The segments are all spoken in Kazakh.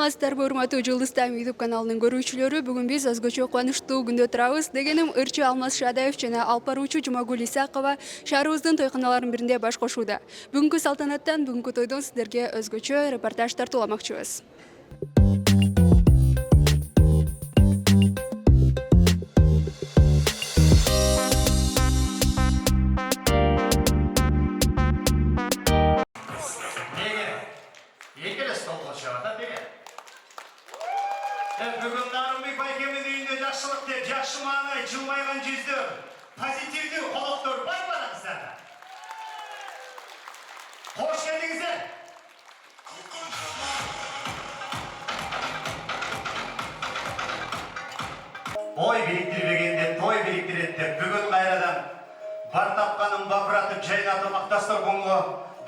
Саламатсыздарбы, урматтуу Жылдыз Тайм YouTube каналынын көрүүчүлөрү. Бүгүн биз өзгөчө кубанычтуу күндө турабыз. Дегеним ырчы Алмаз Шадаев жана алпаруучу Жумагүл Исакова шаарыбыздын тойканаларынын биринде баш кошууда. Бүгүнкү салтанаттан, бүгүнкү тойдон сиздерге өзгөчө репортаж тартууламакчыбыз. Бүгін Нарымбек байкемнің үйінде жақсылық деп, жақсы маңай, жылмайған жүзді, позитивді қолықтыр бар бараңыздар. Қош келдіңіздер. Ой біріктірбегенде, той біріктіреді. Бүгін қайрадан бар тапқаным бапыратып, жайнатып, мақтастыр бұңғы.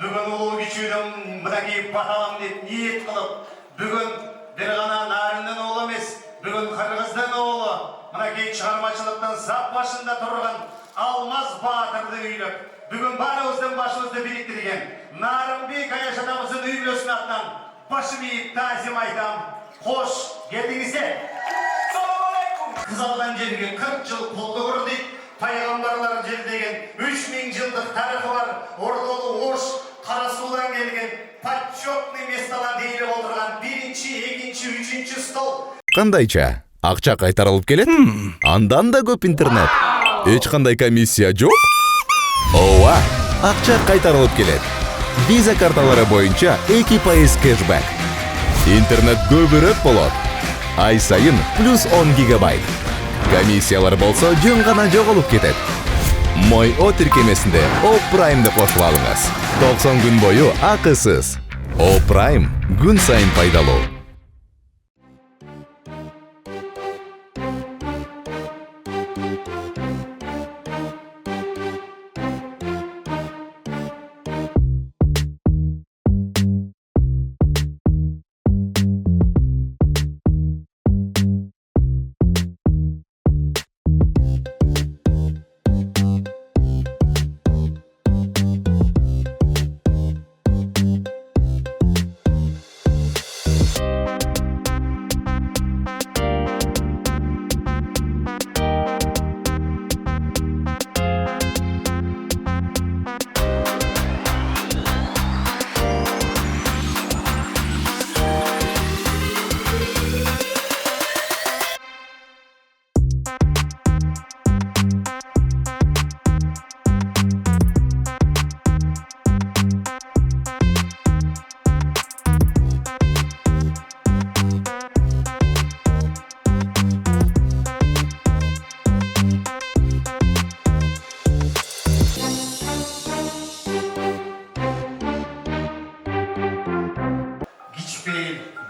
Бүгін ұлы күйчүйдің мұнаки баталам деп ниет қылып, бүгін бір ғана нарынның оғлы емес, бүгін қырғыздың оғлы, мұнаки шығармашылықтың сап башында тұрған Алмаз Батырды үйліп, бүгін барымыздың башымызды біріктірген Нарымбек Аяш атамыздың үйлесін атынан башым иіп тазим айтам. Қош келдіңіздер. Қыз алған жерге 40 жыл қолды құры дейді, пайғамбарлар жердеген 3000 жылдық тарихы бар Ордолы Ош Қарасудан келген почетный месталар дейіліп отырған биринчи, экинчи, үчүнчү стол. Кандайча? Акча кайтарылып келет? Андан да көп интернет. Эч кандай комиссия жок? Ооба, акча кайтарылып келет. Виза карталары боюнча 2% кэшбэк. Интернет көбүрөөк болот. Ай сайын плюс 10 гигабайт. Комиссиялар болсо жөн гана жоголуп кетет. Мой О тиркемесинде О Праймды кошуп алыңыз. 90 күн бою акысыз. О Прайм күн сайын пайдалуу.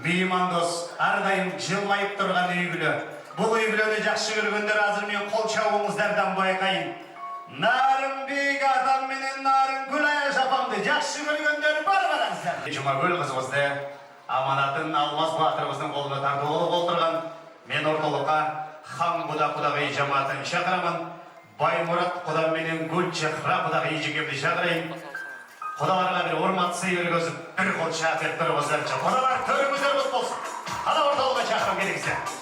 Меймандос, ардайым жылмайып тұрған үйгілі. Бұл үйгіліні жақшы көргендер азыр мен қол чабуыңыздардан байқайын. Нарымбек атам менен Нарынгүл Аяш апамды жақшы көргендер бар-бараңыздар. Жұмагүл қызымызды аманатын Алмаз Батырымыздың қолына тартылып отырған мен орталыққа хан құда-құдағи жамаатын шақырамын. Баймұрат құдам менен Гүл Чехра құдағи жекемді шақырайын. Құдаларға бір ормат сый өргізіп, бір қол шақырып бір қоздарынша. Құдалар төріңіздер бұз болсын. Қала орталыға шақырым келіңіздер.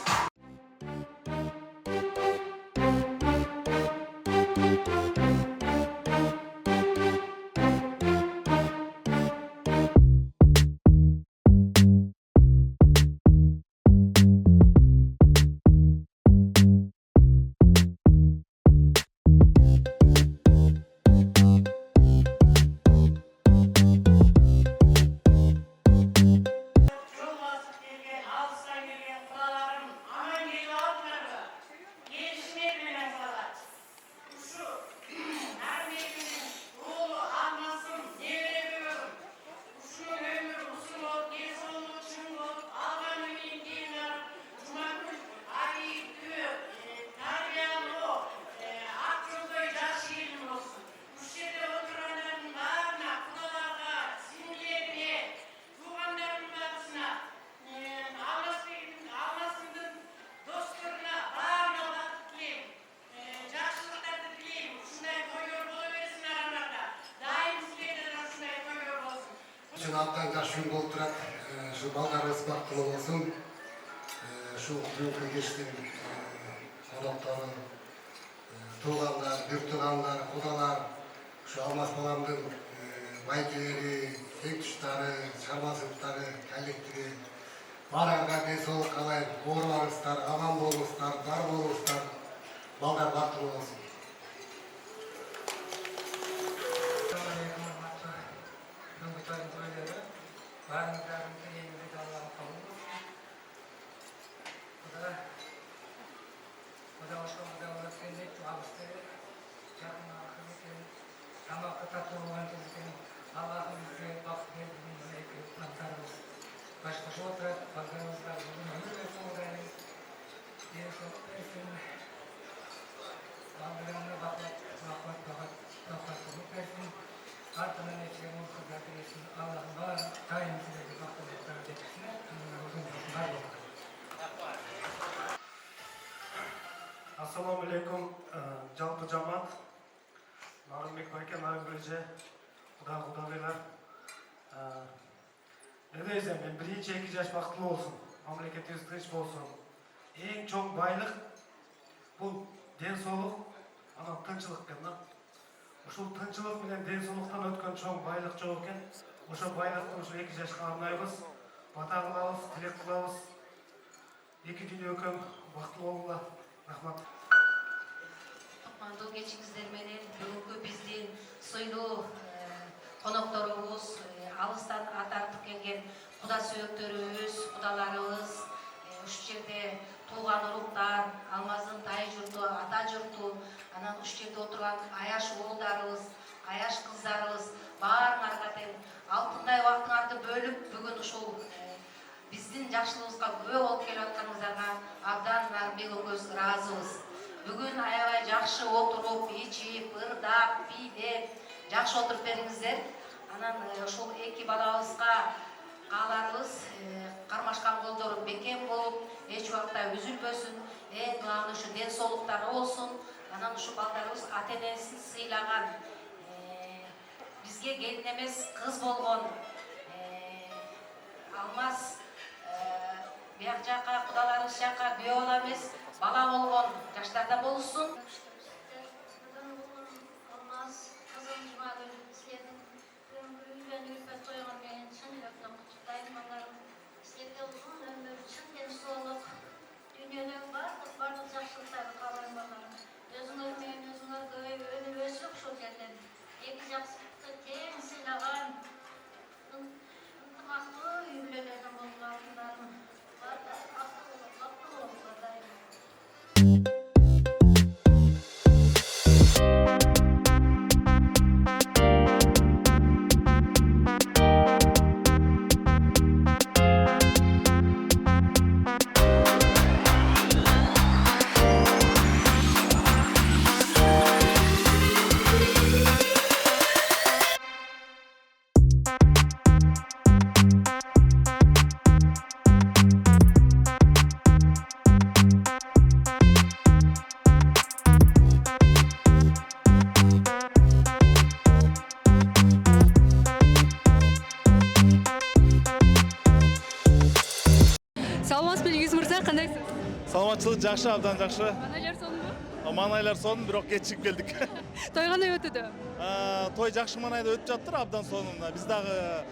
Alttan karşın kolturak Şu ballarımız baktığım olsun. Şu büyük geçtiğim konakların tuğanlar, dürtüganlar, kudalar, şu Almaz balamdın baykeleri, tek tuşları, çarmazlıkları, kellikleri, baranga densoluk kalayın, uğurlarınızlar, aman bolunuzlar, dar bolunuzlar, ballar baktığım olsun. Assalamu alaikum, жалпы жамаат. Нарынбек байке, Нарынбөже, Құда-құдағилар. Не дейсің, мен бірінші 2 жаш бақытлы болсын, мемлекетіміз тыныш болсын. Ең чоң байлық бұл денсаулық, анан тынчылық екен. Ушул тынчылық менен денсаулықтан өткөн чоң байлық жоқ екен. Ошо байлықты ушул 2 жашка арнайбыз, бата кылабыз, тилек кылабыз. 2 дүйнөкөң бактылуу болуңар. Рахмат. Кутмандуу кечиңиздер менен бүгүнкү биздин сыйлуу конокторубуз, алыстан ат артып келген куда сүйөктөрүбүз, кудаларыбыз, ушул жерде тууган уруктар, Алмаздын тай журту, ата журту, анан ушул жерде отурган аяш уулдарыбыз, аяш кыздарыбыз баарыңарга тең алтындай убактыңарды бөлүп бүгүн ушул биздин жакшылыгыбызга күбө болуп келип атканыңыздарга абдан Нарынбек экөөбүз ыраазыбыз. Бүгүн аябай жакшы отуруп, ичип, ырдап, бийлеп, жакшы отуруп бериңиздер. Анан ушул 2 балабызга кааларыбыз кармашкан колдору бекем болуп, эч убакта үзүлбөсүн, эң главный ушу ден соолуктары болсун. Анан ушу балдарыбыз ата-энесин сыйлаган, бизге келин эмес кыз болгон Алмаз бияк жака кудаларыбыз жака күйөө бала эмес бала болгон жаштарда болсун. Алмаз кызым Жумагүл, силердин үйлөнүүгө тойгон менен чын жүрөктөн куттуктайм. Балдарым, силерге узун өмүр, чын денсаулык, дүйнөнүн бардык жакшылыктарды каалайм балдарым. Өзүңөр менен өзүңөр өнүп өсүп ушул жерден 2 жакшылыкты тең сыйлаган ынтымактуу үй бүлөлөрдөн болгондарым. Саламатсыз Белгиз мырза, кандайсыз? Саламатчылык жакшы, абдан жакшы. Манайлар сонунбу? Манайлар сонун, бирок кеч чыгып келдик. Той кандай өтүүдө? Той жакшы манайда өтүп жатыр, абдан сонун. Биз дагы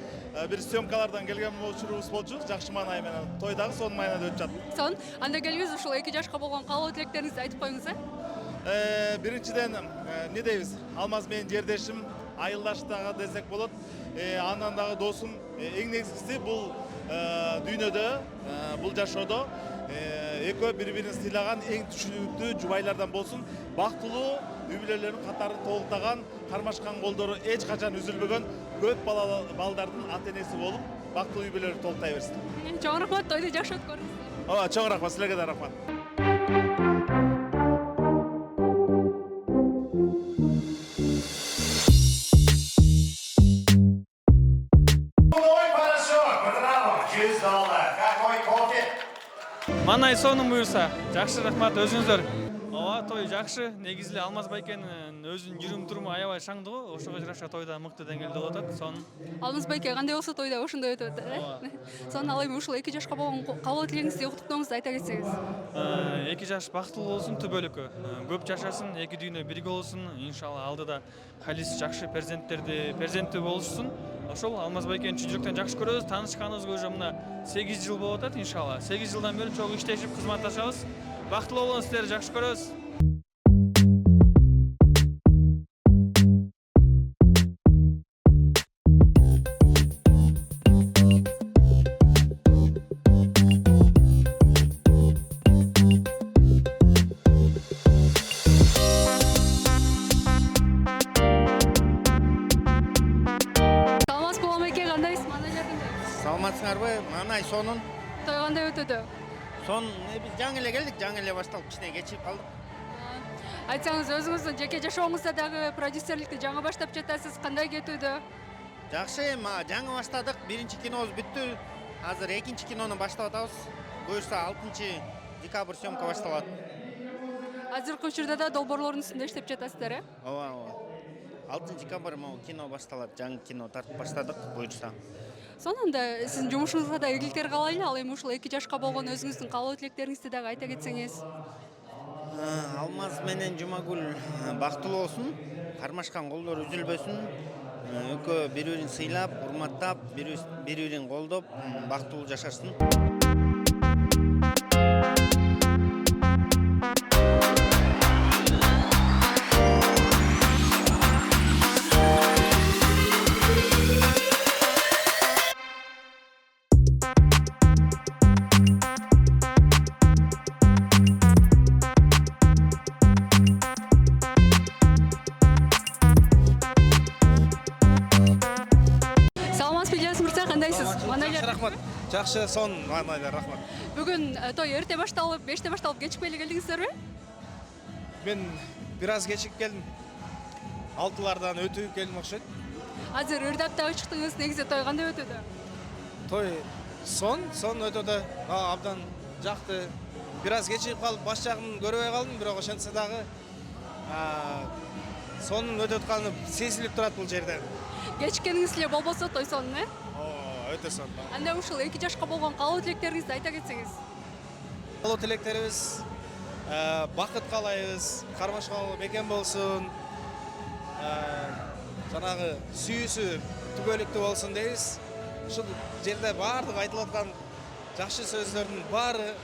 бир съемкалардан келген учурубуз болчу, жакшы манай менен. Той дагы сонун манайда өтүп жатыр. Сон, анда келиңиз ушул 2 жашка болгон каалоо тилектериңизди айтып коюңуз. Биринчиден эмне дейбиз? Алмаз менин жердешим, айылдаштагы десек болот. Андан дагы досум, эң негизгиси бул дүйнөдө, бул жашоодо экөө бири-бирин сыйлаган эң түшүнүктүү жубайлардан болсун. Бактылуу үй бүлөлөрүнүн катарын толуктаган, кармашкан колдору эч качан үзүлбөгөн көп балдардын ата-энеси болуп, бактылуу үй бүлөлөр толуктай берсин. Чоң рахмат, тойду жакшы өткөрүңүз. Ооба, чоң рахмат, силерге да рахмат. $100. Какой кофе? Манай сонун буюрса. Жакшы, рахмат, өзүңүздөр. Ооба, той жакшы. Негизи эле Алмаз байкенин өзүнүн жүрүм туруму аябай шаңды го. Ошого жараша тойда мыкты деңгээлде болуп атат. Сонун. Алмаз байке кандай болсо тойда ошондой өтүп атат, э? Сонун ал эми ушул 2 жашка болгон кабыл тилегиңизди, куттуктооңузду айта кетсеңиз. 2 жаш бактылуу болсун, түбөлүккө. Көп жашасын, 2 дүйнө бирге болсун. Иншалла алдыда халис жакшы перзенти болушсун. Ошол Алмаз байкени чын жүрөктөн жакшы көрөбүз. Таанышканыбызга уже мына 8 жыл болуп атат, иншалла. 8 жылдан бери чогуу иштешип, кызматташабыз. Бактылуу болуңуз, сиздерди жакшы көрөбүз. Саламатсызбы Улам эке, кандайсыз? Мана жерден Саламатсыңарбы? Манай сонун. той кандай өтөдү? Сон биз жаңы эле келдик, жаңы эле башталып кичине кечигип калдык. Айтсаңыз, өзүңүздүн жеке жашооңузда дагы продюсерликти жаңы баштап жатасыз. Кандай кетүүдө? Жакшы, жаңы баштадык. Биринчи кинобуз бүттү. Азыр экинчи кинону баштап атабыз. Буюрса 6 декабрь съемка башталат. Азыркы учурда да долбоорлордун үстүндө иштеп жатасыздар, э? Ооба, ооба. 6 декабрь могу кино башталат. Жаңы кино тартып баштадык, буюрса. Сонун да сиздин жумушуңузга да ийгиликтер каалайлы. Ал эми ушул 2 жашка болгон өзүңүздүн каалоо тилектериңизди дагы айта кетсеңиз. Алмаз менен Жумагүл бактылуу болсун, кармашкан колдору үзүлбөсүн. Экөө бири-бирин сыйлап, урматтап, бири-бирин колдоп, бактылуу жашашсын. Саламатсызбы, Ильяс мырза, кандайсыз? Жакшы, рахмат. Жакшы, сон манайлар, рахмат. Бүгүн той эрте башталып, 5те башталып кечикпей эле келдиңиздерби? Мен бир аз кечигип келдим. 6-лардан өтүп келдим окшойт. Азыр ырдаптагы чыктыңыз, негизи той кандай өтөдү? Той сон өтөдө. Абдан жакты. Бир аз кечигип калып, баш жагын көрбөй калдым, бирок ошентсе дагы сонун өтүп атканы сезилип турат бул жерде. Кечиккениңиз эле болбосо той сонун, э? Өтө сонун. Анда ушул 2 жашка болгон каалоо тилектериңизди айта кетсеңиз. Каалоо тилектерибиз, бакыт каалайбыз, кармашкан бекен болсун, жанагы сүйүүсү түбөлүктүү болсун дейбиз. Ушул жерде баардык айтылып аткан жакшы сөздөрдүн баары